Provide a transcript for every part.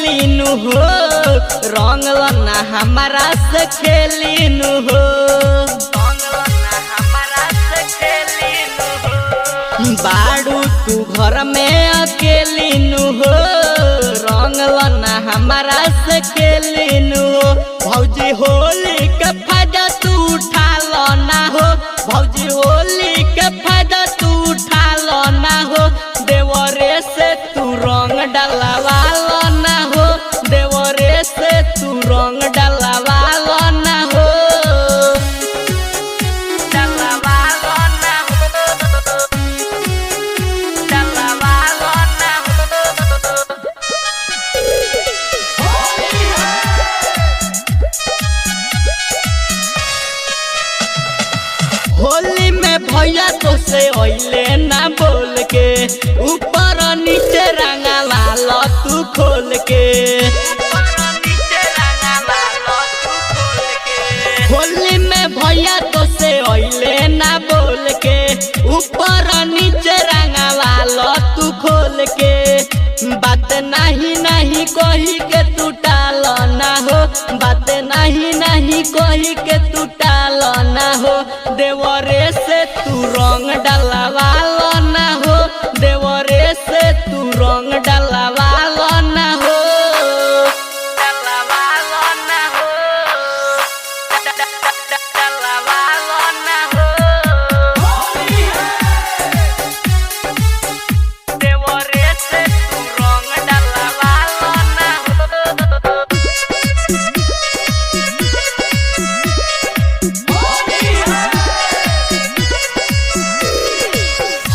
अकेलीनु हो, रंग लना हमारा से खेलीनु हो, बाड़ू तू घर में अकेलीनु हो, रंग लना हमारा से खेलीनु हो। भौजी होली के फायदा तू उठा लो ना हो, भौजी होली के फायदा तू उठा लो ना हो, देवरे से तू रंग डलवा लो ना हो, देवरे से तू रंग डलवा लो ना हो, डलवा लो ना हो, डलवा लो ना हो। होली में भैया तो से ओइले ना बोल के, ऊपर नीचे रंगवा लो तू खोल के, होली में भैया तो से ओइले ना बोल के, ऊपर नीचे रंगवा लो तू खोल के, बात नहीं नहीं कही के तू टालो ना हो, बात नहीं नहीं कही के तू टालो ना हो, देवरे से तू रंग डलवा लो ना हो, देवरे से तू रंग डलवा लो ना हो, डलवा लो ना हो, डलवा लो ना हो, देवरे से तू रंग डलवा लो ना हो।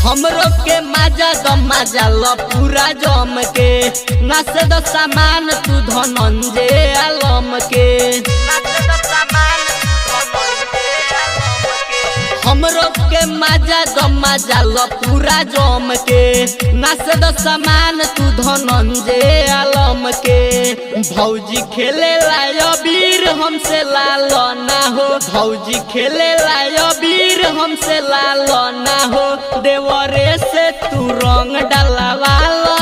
हमरो के मजा दम मजा लो पूरा जम के, नस द सामान तू धनंजय आलम के, हमरो के मजा दम मजा लो पूरा जम के, नस द सामान तू धनंजय आलम के, भौजी खेले लायो वीर हमसे लालो ना हो, भौजी खेले लायो वीर हमसे लालो ना हो, देवरे से तू रंग डलवा लो